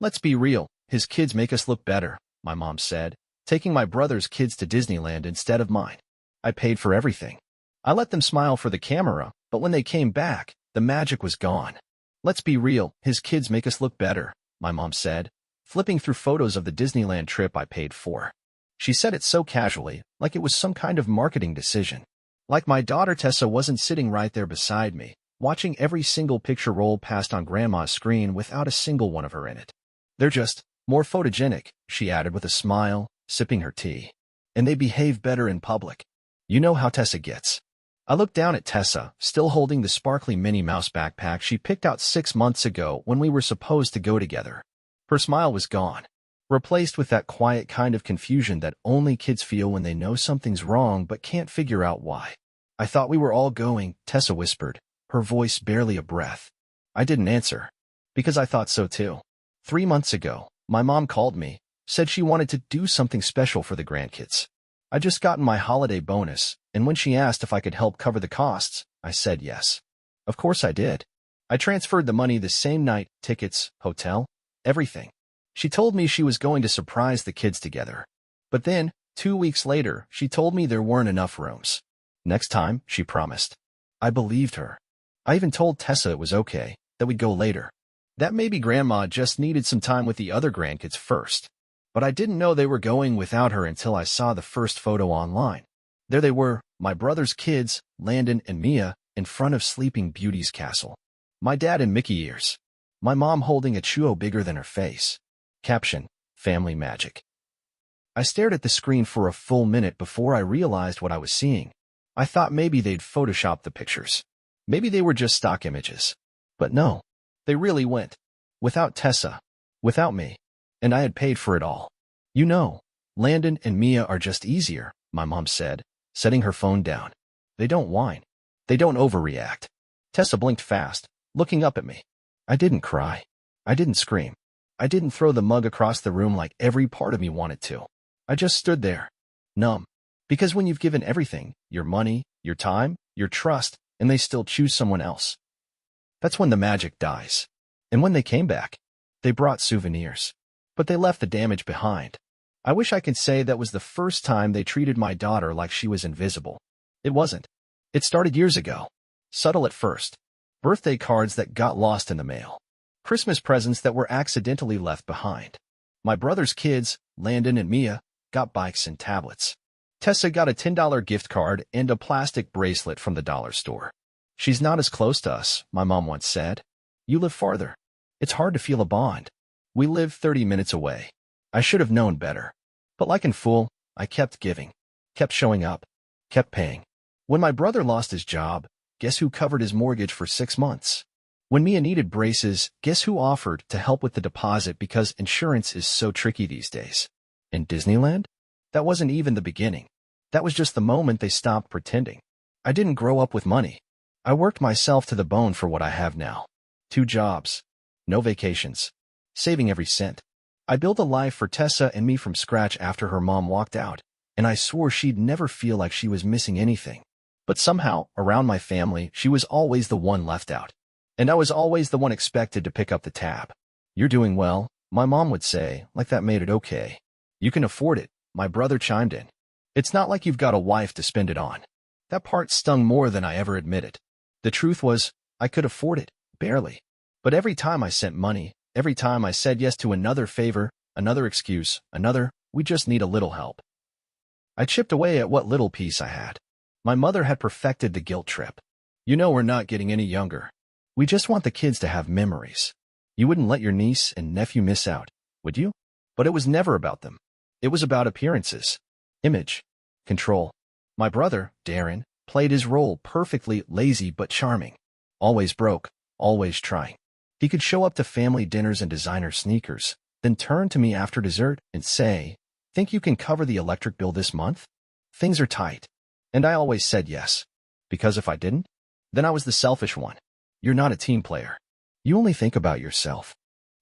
Let's be real, his kids make us look better, my mom said, taking my brother's kids to Disneyland instead of mine. I paid for everything. I let them smile for the camera, but when they came back, the magic was gone. Let's be real, his kids make us look better, my mom said, flipping through photos of the Disneyland trip I paid for. She said it so casually, like it was some kind of marketing decision. Like my daughter Tessa wasn't sitting right there beside me, watching every single picture roll past on Grandma's screen without a single one of her in it. They're just more photogenic, she added with a smile, sipping her tea. And they behave better in public. You know how Tessa gets. I looked down at Tessa, still holding the sparkly Minnie Mouse backpack she picked out 6 months ago when we were supposed to go together. Her smile was gone, replaced with that quiet kind of confusion that only kids feel when they know something's wrong but can't figure out why. I thought we were all going, Tessa whispered, her voice barely a breath. I didn't answer, because I thought so too. 3 months ago, my mom called me, said she wanted to do something special for the grandkids. I just gotten my holiday bonus, and when she asked if I could help cover the costs, I said yes. Of course I did. I transferred the money the same night, tickets, hotel, everything. She told me she was going to surprise the kids together. But then, 2 weeks later, she told me there weren't enough rooms. Next time, she promised. I believed her. I even told Tessa it was okay, that we'd go later. That maybe Grandma just needed some time with the other grandkids first. But I didn't know they were going without her until I saw the first photo online. There they were, my brother's kids, Landon and Mia, in front of Sleeping Beauty's castle. My dad in Mickey ears. My mom holding a chuo bigger than her face. Caption, Family Magic. I stared at the screen for a full minute before I realized what I was seeing. I thought maybe they'd photoshopped the pictures. Maybe they were just stock images. But no, they really went. Without Tessa. Without me. And I had paid for it all. You know, Landon and Mia are just easier, my mom said, setting her phone down. They don't whine. They don't overreact. Tessa blinked fast, looking up at me. I didn't cry. I didn't scream. I didn't throw the mug across the room like every part of me wanted to. I just stood there, numb. Because when you've given everything, your money, your time, your trust, and they still choose someone else, that's when the magic dies. And when they came back, they brought souvenirs. But they left the damage behind. I wish I could say that was the first time they treated my daughter like she was invisible. It wasn't. It started years ago. Subtle at first. Birthday cards that got lost in the mail. Christmas presents that were accidentally left behind. My brother's kids, Landon and Mia, got bikes and tablets. Tessa got a $10 gift card and a plastic bracelet from the dollar store. She's not as close to us, my mom once said. You live farther. It's hard to feel a bond. We live 30 minutes away. I should have known better. But like in Fool, I kept giving, kept showing up, kept paying. When my brother lost his job, guess who covered his mortgage for 6 months? When Mia needed braces, guess who offered to help with the deposit because insurance is so tricky these days? In Disneyland? That wasn't even the beginning. That was just the moment they stopped pretending. I didn't grow up with money. I worked myself to the bone for what I have now. 2 jobs. No vacations. Saving every cent. I built a life for Tessa and me from scratch after her mom walked out, and I swore she'd never feel like she was missing anything. But somehow, around my family, she was always the one left out. And I was always the one expected to pick up the tab. You're doing well, my mom would say, like that made it okay. You can afford it, my brother chimed in. It's not like you've got a wife to spend it on. That part stung more than I ever admitted. The truth was, I could afford it, barely. But every time I sent money, every time I said yes to another favor, another excuse, we just need a little help. I chipped away at what little peace I had. My mother had perfected the guilt trip. You know we're not getting any younger. We just want the kids to have memories. You wouldn't let your niece and nephew miss out, would you? But it was never about them. It was about appearances, image, control. My brother, Darren, played his role perfectly, lazy but charming. Always broke, always trying. He could show up to family dinners and designer sneakers, then turn to me after dessert and say, "Think you can cover the electric bill this month? Things are tight." And I always said yes. Because if I didn't, then I was the selfish one. You're not a team player. You only think about yourself.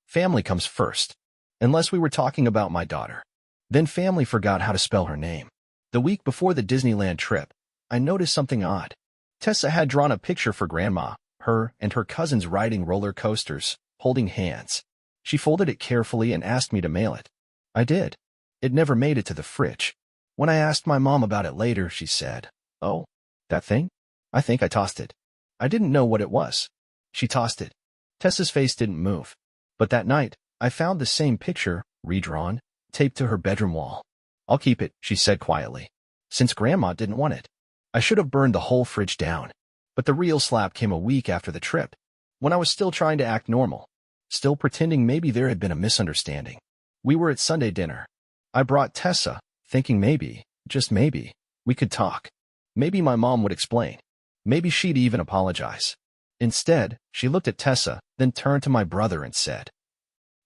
Family comes first. Unless we were talking about my daughter. Then family forgot how to spell her name. The week before the Disneyland trip, I noticed something odd. Tessa had drawn a picture for Grandma, her and her cousins riding roller coasters, holding hands. She folded it carefully and asked me to mail it. I did. It never made it to the fridge. When I asked my mom about it later, she said, "Oh, that thing? I think I tossed it." I didn't know what it was. She tossed it. Tessa's face didn't move. But that night, I found the same picture, redrawn, taped to her bedroom wall. "I'll keep it," she said quietly, "since Grandma didn't want it." I should have burned the whole fridge down. But the real slap came a week after the trip, when I was still trying to act normal, still pretending maybe there had been a misunderstanding. We were at Sunday dinner. I brought Tessa, thinking maybe, just maybe, we could talk. Maybe my mom would explain. Maybe she'd even apologize. Instead, she looked at Tessa, then turned to my brother and said,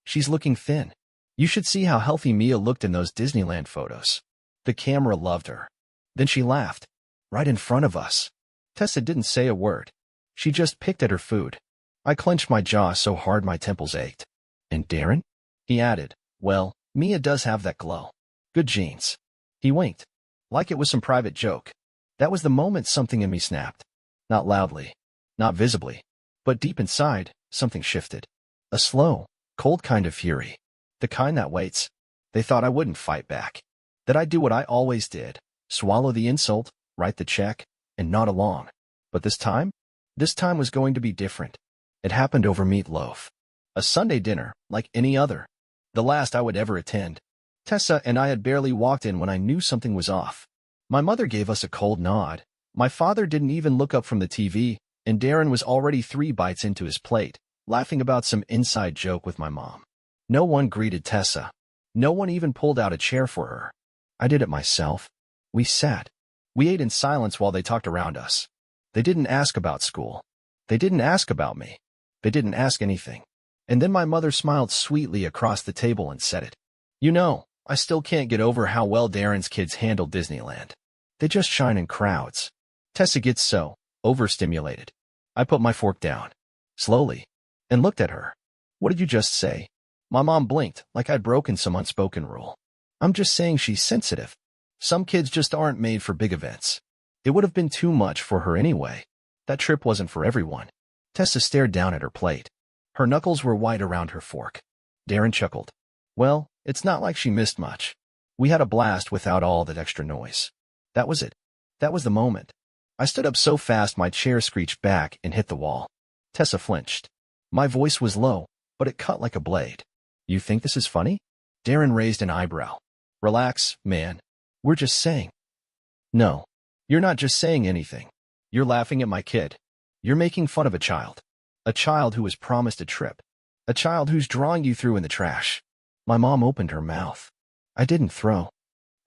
"She's looking thin. You should see how healthy Mia looked in those Disneyland photos." The camera loved her. Then she laughed, right in front of us. Tessa didn't say a word. She just picked at her food. I clenched my jaw so hard my temples ached. "And Darren?" He added, "Well, Mia does have that glow. Good genes." He winked, like it was some private joke. That was the moment something in me snapped. Not loudly, not visibly, but deep inside, something shifted. A slow, cold kind of fury. The kind that waits. They thought I wouldn't fight back. That I'd do what I always did, swallow the insult, write the check, and nod along. But this time was going to be different. It happened over meatloaf. A Sunday dinner, like any other. The last I would ever attend. Tessa and I had barely walked in when I knew something was off. My mother gave us a cold nod. My father didn't even look up from the TV, and Darren was already 3 bites into his plate, laughing about some inside joke with my mom. No one greeted Tessa. No one even pulled out a chair for her. I did it myself. We sat. We ate in silence while they talked around us. They didn't ask about school. They didn't ask about me. They didn't ask anything. And then my mother smiled sweetly across the table and said it. "You know, I still can't get over how well Darren's kids handle Disneyland. They just shine in crowds. Tessa gets so overstimulated." I put my fork down, slowly, and looked at her. "What did you just say?" My mom blinked, like I'd broken some unspoken rule. "I'm just saying she's sensitive. Some kids just aren't made for big events." It would have been too much for her anyway. That trip wasn't for everyone. Tessa stared down at her plate. Her knuckles were white around her fork. Darren chuckled. "Well, it's not like she missed much. We had a blast without all that extra noise." That was it. That was the moment. I stood up so fast my chair screeched back and hit the wall. Tessa flinched. My voice was low, but it cut like a blade. "You think this is funny?" Darren raised an eyebrow. "Relax, man. We're just saying." "No, you're not just saying anything. You're laughing at my kid. You're making fun of a child. A child who was promised a trip. A child who's drawing you through in the trash." My mom opened her mouth. "I didn't throw."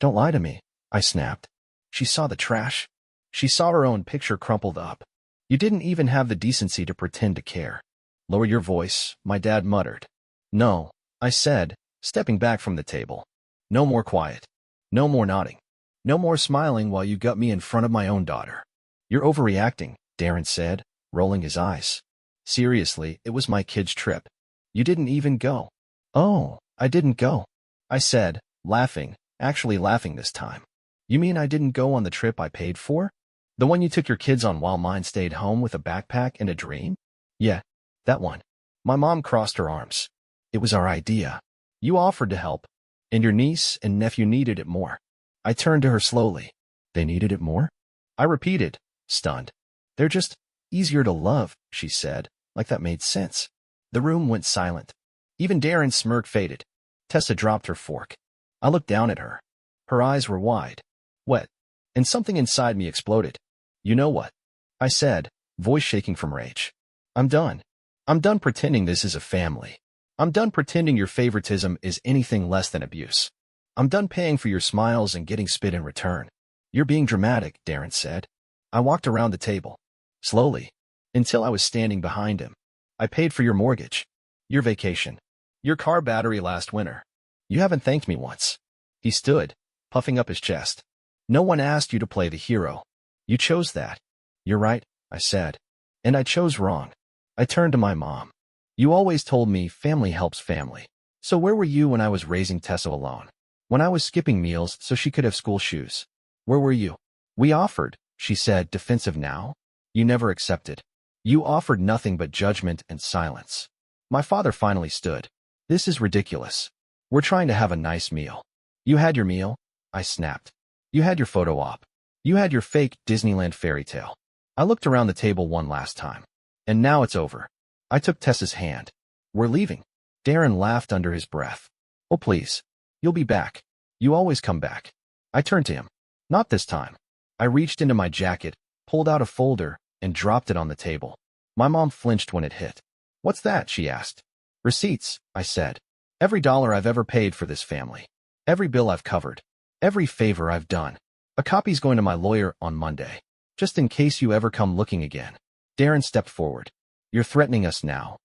"Don't lie to me," I snapped. She saw the trash. She saw her own picture crumpled up. "You didn't even have the decency to pretend to care." "Lower your voice," my dad muttered. "No," I said, stepping back from the table. "No more quiet. No more nodding. No more smiling while you gut me in front of my own daughter." "You're overreacting," Darren said, rolling his eyes. "Seriously, it was my kid's trip. You didn't even go." "Oh, I didn't go," I said, laughing, actually laughing this time. "You mean I didn't go on the trip I paid for? The one you took your kids on while mine stayed home with a backpack and a dream?" "Yeah, that one." My mom crossed her arms. "It was our idea. You offered to help, and your niece and nephew needed it more." I turned to her slowly. "They needed it more?" I repeated, stunned. "They're just easier to love," she said, like that made sense. The room went silent. Even Darren's smirk faded. Tessa dropped her fork. I looked down at her. Her eyes were wide, wet, and something inside me exploded. "You know what?" I said, voice shaking from rage. "I'm done. I'm done pretending this is a family. I'm done pretending your favoritism is anything less than abuse. I'm done paying for your smiles and getting spit in return." "You're being dramatic," Darren said. I walked around the table, slowly, until I was standing behind him. "I paid for your mortgage, your vacation, your car battery last winter. You haven't thanked me once." He stood, puffing up his chest. "No one asked you to play the hero. You chose that." "You're right," I said. "And I chose wrong." I turned to my mom. "You always told me family helps family. So where were you when I was raising Tessa alone? When I was skipping meals so she could have school shoes? Where were you?" "We offered," she said, defensive now. "You never accepted. You offered nothing but judgment and silence." My father finally stood. This is ridiculous. We're trying to have a nice meal. You had your meal? I snapped. You had your photo op. You had your fake Disneyland fairy tale. I looked around the table one last time. And now it's over. I took Tessa's hand. We're leaving. Darren laughed under his breath. Oh, please. You'll be back. You always come back. I turned to him. Not this time. I reached into my jacket, pulled out a folder, and dropped it on the table. My mom flinched when it hit. What's that? She asked. Receipts, I said. Every dollar I've ever paid for this family. Every bill I've covered. Every favor I've done. A copy's going to my lawyer on Monday. Just in case you ever come looking again. Darren stepped forward. You're threatening us now.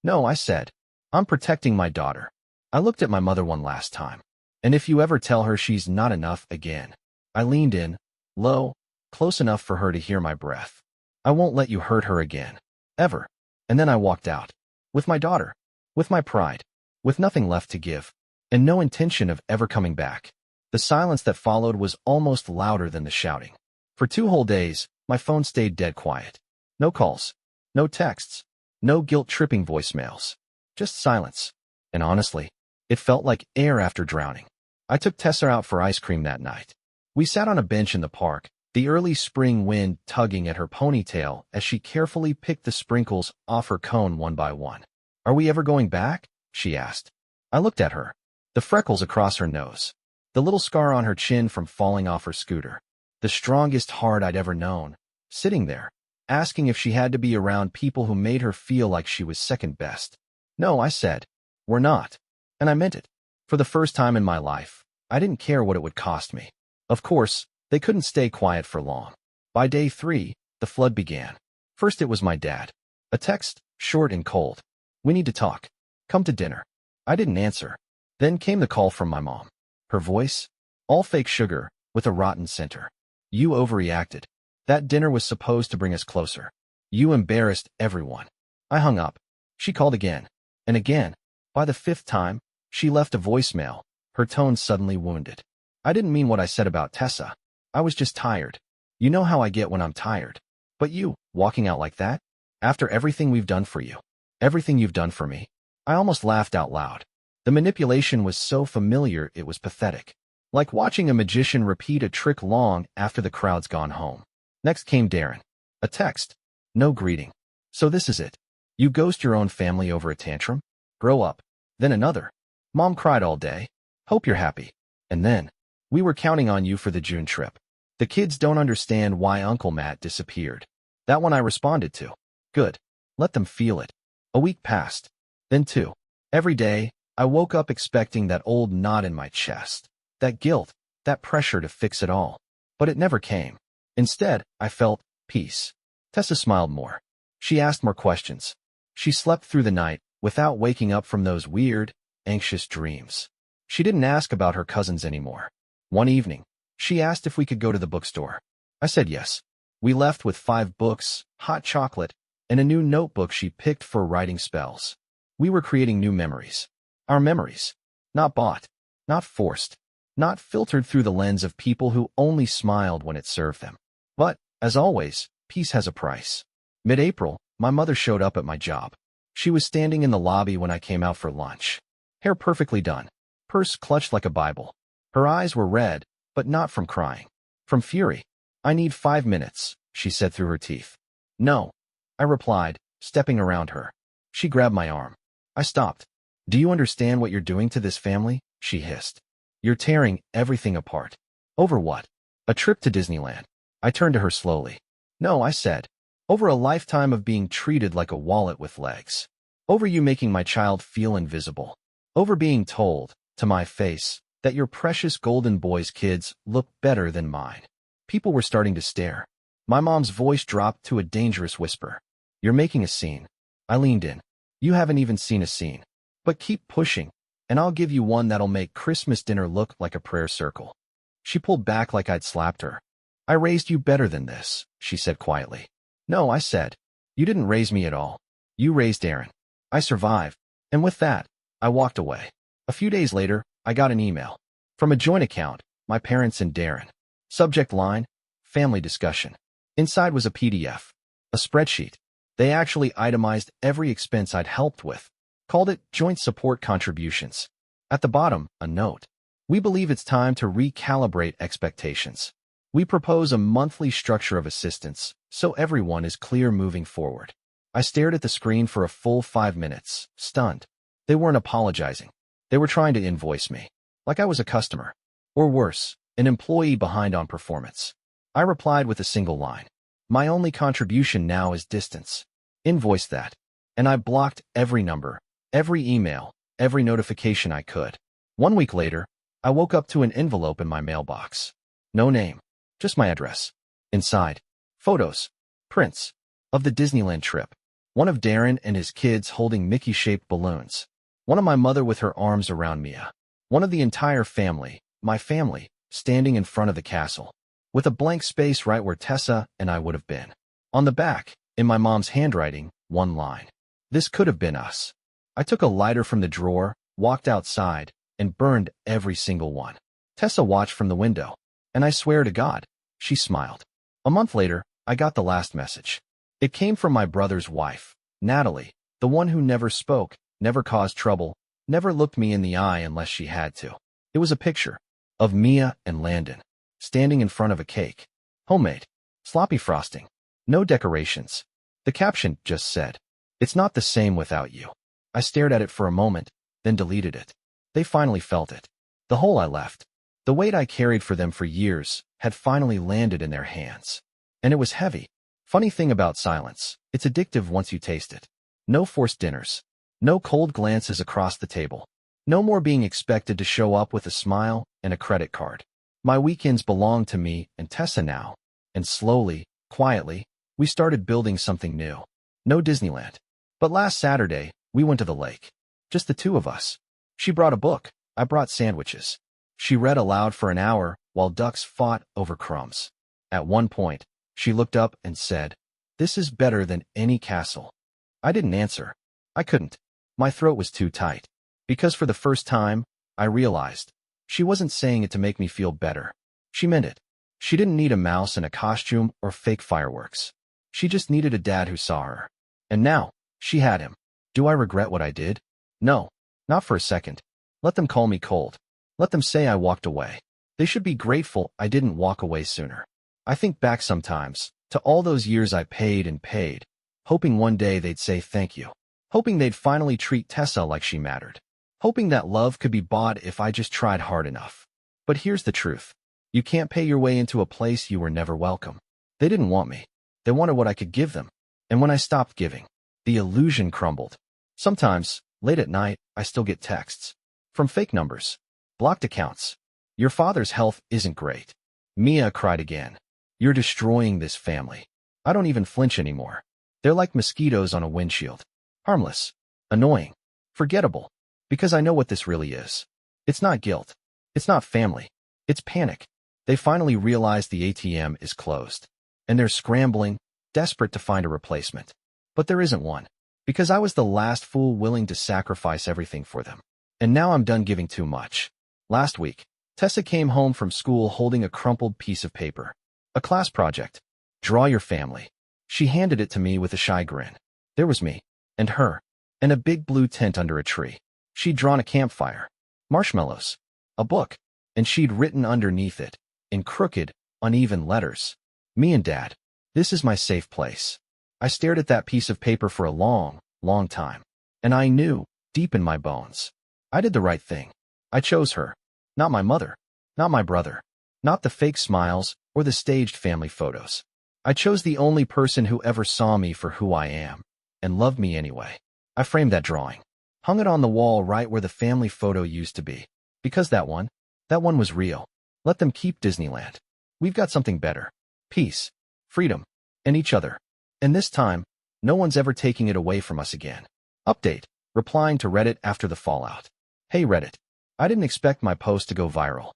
No, I said. I'm protecting my daughter. I looked at my mother one last time. And if you ever tell her she's not enough again. I leaned in, low, close enough for her to hear my breath. I won't let you hurt her again. Ever. And then I walked out. With my daughter. With my pride. With nothing left to give. And no intention of ever coming back. The silence that followed was almost louder than the shouting. For 2 whole days, my phone stayed dead quiet. No calls. No texts. No guilt-tripping voicemails. Just silence. And honestly, it felt like air after drowning. I took Tessa out for ice cream that night. We sat on a bench in the park, the early spring wind tugging at her ponytail as she carefully picked the sprinkles off her cone one by one. Are we ever going back? She asked. I looked at her. The freckles across her nose. The little scar on her chin from falling off her scooter. The strongest heart I'd ever known. Sitting there, asking if she had to be around people who made her feel like she was second best. No, I said. We're not. And I meant it. For the first time in my life, I didn't care what it would cost me. Of course, they couldn't stay quiet for long. By day 3, the flood began. First it was my dad. A text, short and cold. We need to talk. Come to dinner. I didn't answer. Then came the call from my mom. Her voice? All fake sugar, with a rotten center. You overreacted. That dinner was supposed to bring us closer. You embarrassed everyone. I hung up. She called again. And again. By the 5th time, she left a voicemail, her tone suddenly wounded. I didn't mean what I said about Tessa. I was just tired. You know how I get when I'm tired. But you, walking out like that? After everything we've done for you. Everything you've done for me. I almost laughed out loud. The manipulation was so familiar it was pathetic. Like watching a magician repeat a trick long after the crowd's gone home. Next came Darren. A text. No greeting. So this is it. You ghost your own family over a tantrum? Grow up. Then another. Mom cried all day. Hope you're happy. And then, we were counting on you for the June trip. The kids don't understand why Uncle Matt disappeared. That one I responded to. Good. Let them feel it. A week passed. Then 2. Every day, I woke up expecting that old knot in my chest. That guilt, that pressure to fix it all. But it never came. Instead, I felt peace. Tessa smiled more. She asked more questions. She slept through the night, without waking up from those weird, anxious dreams. She didn't ask about her cousins anymore. One evening, she asked if we could go to the bookstore. I said yes. We left with 5 books, hot chocolate, and a new notebook she picked for writing spells. We were creating new memories. Our memories. Not bought. Not forced. Not filtered through the lens of people who only smiled when it served them. But, as always, peace has a price. Mid-April, my mother showed up at my job. She was standing in the lobby when I came out for lunch. Hair perfectly done. Purse clutched like a Bible. Her eyes were red, but not from crying. From fury. I need 5 minutes, she said through her teeth. No, I replied, stepping around her. She grabbed my arm. I stopped. Do you understand what you're doing to this family? She hissed. You're tearing everything apart. Over what? A trip to Disneyland. I turned to her slowly. No, I said. Over a lifetime of being treated like a wallet with legs. Over you making my child feel invisible. Over being told, to my face, that your precious golden boy's kids look better than mine. People were starting to stare. My mom's voice dropped to a dangerous whisper. You're making a scene. I leaned in. You haven't even seen a scene. But keep pushing, and I'll give you one that'll make Christmas dinner look like a prayer circle. She pulled back like I'd slapped her. I raised you better than this, she said quietly. No, I said. You didn't raise me at all. You raised Aaron. I survived. And with that, I walked away. A few days later, I got an email. From a joint account, my parents and Darren. Subject line, family discussion. Inside was a PDF. A spreadsheet. They actually itemized every expense I'd helped with. Called it joint support contributions. At the bottom, a note. We believe it's time to recalibrate expectations. We propose a monthly structure of assistance, so everyone is clear moving forward. I stared at the screen for a full 5 minutes, stunned. They weren't apologizing. They were trying to invoice me, like I was a customer. Or worse, an employee behind on performance. I replied with a single line. My only contribution now is distance. Invoice that. And I blocked every number, every email, every notification I could. 1 week later, I woke up to an envelope in my mailbox. No name, just my address. Inside, photos, prints, of the Disneyland trip. One of Darren and his kids holding Mickey-shaped balloons. One of my mother with her arms around Mia. One of the entire family, my family, standing in front of the castle, with a blank space right where Tessa and I would have been. On the back, in my mom's handwriting, one line. This could have been us. I took a lighter from the drawer, walked outside, and burned every single one. Tessa watched from the window, and I swear to God, she smiled. A month later, I got the last message. It came from my brother's wife, Natalie, the one who never spoke, never caused trouble, never looked me in the eye unless she had to. It was a picture of Mia and Landon, standing in front of a cake. Homemade. Sloppy frosting. No decorations. The caption just said, "It's not the same without you." I stared at it for a moment, then deleted it. They finally felt it. The hole I left, the weight I carried for them for years, had finally landed in their hands. And it was heavy. Funny thing about silence, it's addictive once you taste it. No forced dinners. No cold glances across the table. No more being expected to show up with a smile and a credit card. My weekends belonged to me and Tessa now. And slowly, quietly, we started building something new. No Disneyland. But last Saturday, we went to the lake. Just the two of us. She brought a book. I brought sandwiches. She read aloud for an hour while ducks fought over crumbs. At one point, she looked up and said, "This is better than any castle." I didn't answer. I couldn't. My throat was too tight. Because for the first time, I realized she wasn't saying it to make me feel better. She meant it. She didn't need a mouse and a costume or fake fireworks. She just needed a dad who saw her. And now, she had him. Do I regret what I did? No, not for a second. Let them call me cold. Let them say I walked away. They should be grateful I didn't walk away sooner. I think back sometimes to all those years I paid and paid, hoping one day they'd say thank you. Hoping they'd finally treat Tessa like she mattered. Hoping that love could be bought if I just tried hard enough. But here's the truth. You can't pay your way into a place you were never welcome. They didn't want me. They wanted what I could give them. And when I stopped giving, the illusion crumbled. Sometimes, late at night, I still get texts. From fake numbers. Blocked accounts. Your father's health isn't great. Mia cried again. You're destroying this family. I don't even flinch anymore. They're like mosquitoes on a windshield. Harmless. Annoying. Forgettable. Because I know what this really is. It's not guilt. It's not family. It's panic. They finally realize the ATM is closed. And they're scrambling, desperate to find a replacement. But there isn't one. Because I was the last fool willing to sacrifice everything for them. And now I'm done giving too much. Last week, Tessa came home from school holding a crumpled piece of paper. A class project. Draw your family. She handed it to me with a shy grin. There was me. And her. And a big blue tent under a tree. She'd drawn a campfire. Marshmallows. A book. And she'd written underneath it, in crooked, uneven letters, "Me and Dad. This is my safe place." I stared at that piece of paper for a long, long time. And I knew, deep in my bones, I did the right thing. I chose her. Not my mother. Not my brother. Not the fake smiles or the staged family photos. I chose the only person who ever saw me for who I am, and loved me anyway. I framed that drawing. Hung it on the wall right where the family photo used to be. Because that one was real. Let them keep Disneyland. We've got something better. Peace, freedom, and each other. And this time, no one's ever taking it away from us again. Update. Replying to Reddit after the fallout. Hey Reddit. I didn't expect my post to go viral.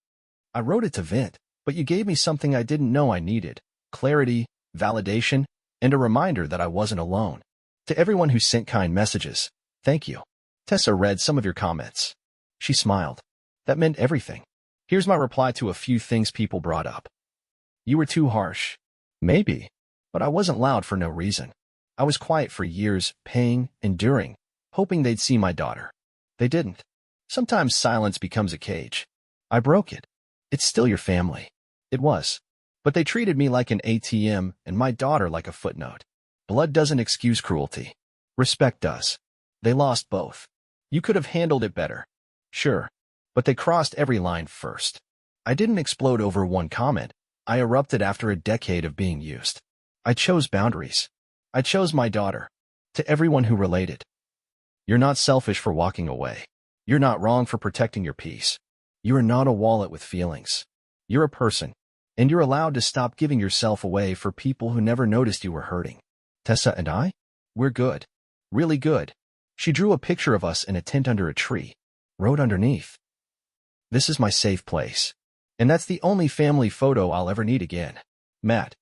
I wrote it to vent, but you gave me something I didn't know I needed. Clarity, validation, and a reminder that I wasn't alone. To everyone who sent kind messages, thank you. Tessa read some of your comments. She smiled. That meant everything. Here's my reply to a few things people brought up. You were too harsh. Maybe. But I wasn't loud for no reason. I was quiet for years, paying, enduring, hoping they'd see my daughter. They didn't. Sometimes silence becomes a cage. I broke it. It's still your family. It was. But they treated me like an ATM and my daughter like a footnote. Blood doesn't excuse cruelty. Respect does. They lost both. You could have handled it better. Sure. But they crossed every line first. I didn't explode over one comment. I erupted after a decade of being used. I chose boundaries. I chose my daughter. To everyone who related. You're not selfish for walking away. You're not wrong for protecting your peace. You are not a wallet with feelings. You're a person. And you're allowed to stop giving yourself away for people who never noticed you were hurting. Tessa and I? We're good. Really good. She drew a picture of us in a tent under a tree. Wrote underneath. This is my safe place. And that's the only family photo I'll ever need again. Matt.